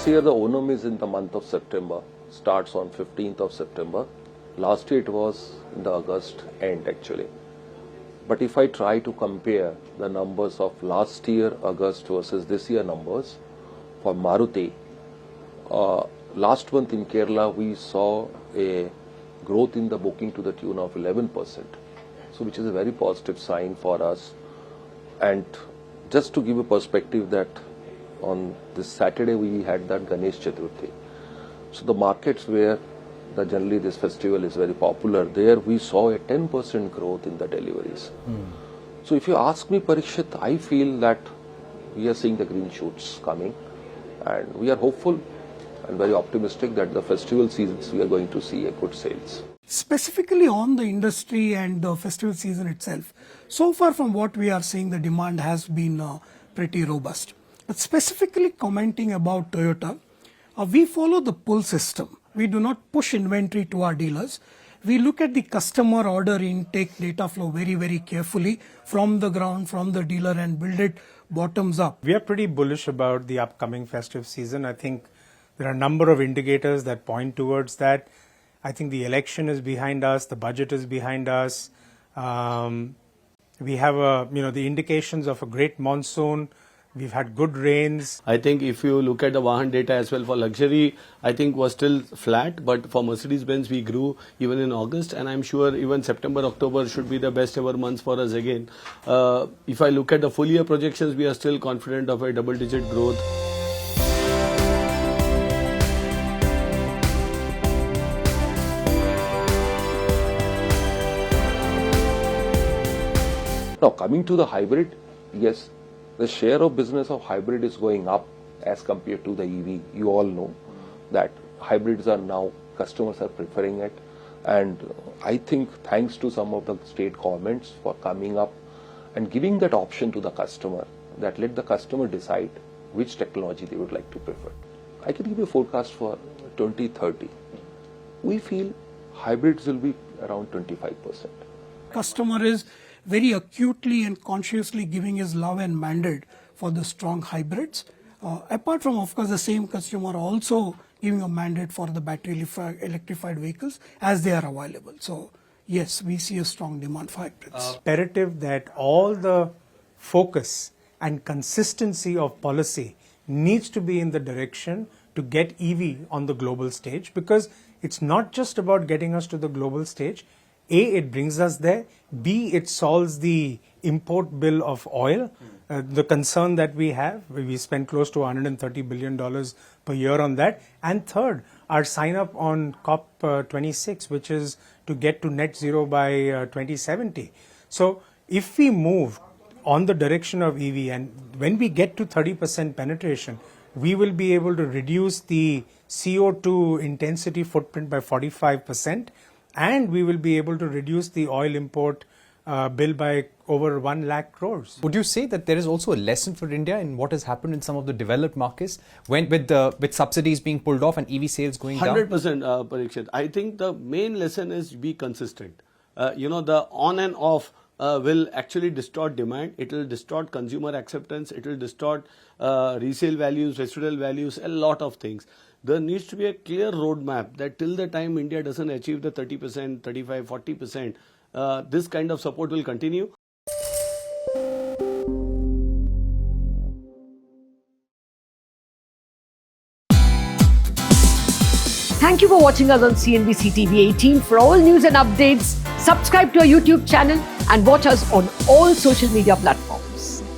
This year the Onam is in the month of September, starts on 15th of September. Last year it was in the August end actually. But if I try to compare the numbers of last year August versus this year numbers for Maruti, last month in Kerala we saw a growth in the booking to the tune of 11%. So which is a very positive sign for us. And just to give a perspective that on this Saturday we had that Ganesh Chaturthi. So the markets where generally this festival is very popular, there we saw a 10% growth in the deliveries. So if you ask me, Parikshit, I feel that we are seeing the green shoots coming and we are hopeful and very optimistic that the festival seasons we are going to see a good sales. Specifically on the industry and the festival season itself, so far from what we are seeing, the demand has been pretty robust. But specifically commenting about Toyota, we follow the pull system. We do not push inventory to our dealers. We look at the customer order intake data flow very, very carefully from the ground, from the dealer, and build it bottoms up. We are pretty bullish about the upcoming festive season. I think there are a number of indicators that point towards that. I think the election is behind us, the budget is behind us. We have the indications of a great monsoon. We've had good rains. I think if you look at the Vahan data as well for luxury, I think was still flat, but for Mercedes-Benz we grew even in August, and I'm sure even September, October should be the best ever months for us again. If I look at the full year projections, we are still confident of a double-digit growth. Now coming to the hybrid, yes, the share of business of hybrid is going up as compared to the EV. You all know that hybrids are now, customers are preferring it, and I think thanks to some of the state governments for coming up and giving that option to the customer, that let the customer decide which technology they would like to prefer. I can give you a forecast for 2030. We feel hybrids will be around 25%. Customer is very acutely and consciously giving his love and mandate for the strong hybrids. Apart from, of course, the same customer also giving a mandate for the battery electrified vehicles as they are available. So, yes, we see a strong demand for hybrids. Imperative that all the focus and consistency of policy needs to be in the direction to get EV on the global stage, because it's not just about getting us to the global stage. A, it brings us there. B, it solves the import bill of oil. The concern that we have, we spend close to $130 billion per year on that. And third, our sign up on COP26, which is to get to net zero by 2070. So if we move on the direction of EV, and when we get to 30% penetration, we will be able to reduce the CO2 intensity footprint by 45%. And we will be able to reduce the oil import bill by over 1 lakh crores. Would you say that there is also a lesson for India in what has happened in some of the developed markets with subsidies being pulled off and EV sales going down? 100%, Parikshit. I think the main lesson is be consistent. The on and off will actually distort demand. It will distort consumer acceptance. It will distort resale values, residual values, a lot of things. There needs to be a clear roadmap that till the time India doesn't achieve the 30%, 35, 40%, this kind of support will continue. Thank you for watching us on CNBC TV18. For all news and updates, subscribe to our YouTube channel and watch us on all social media platforms.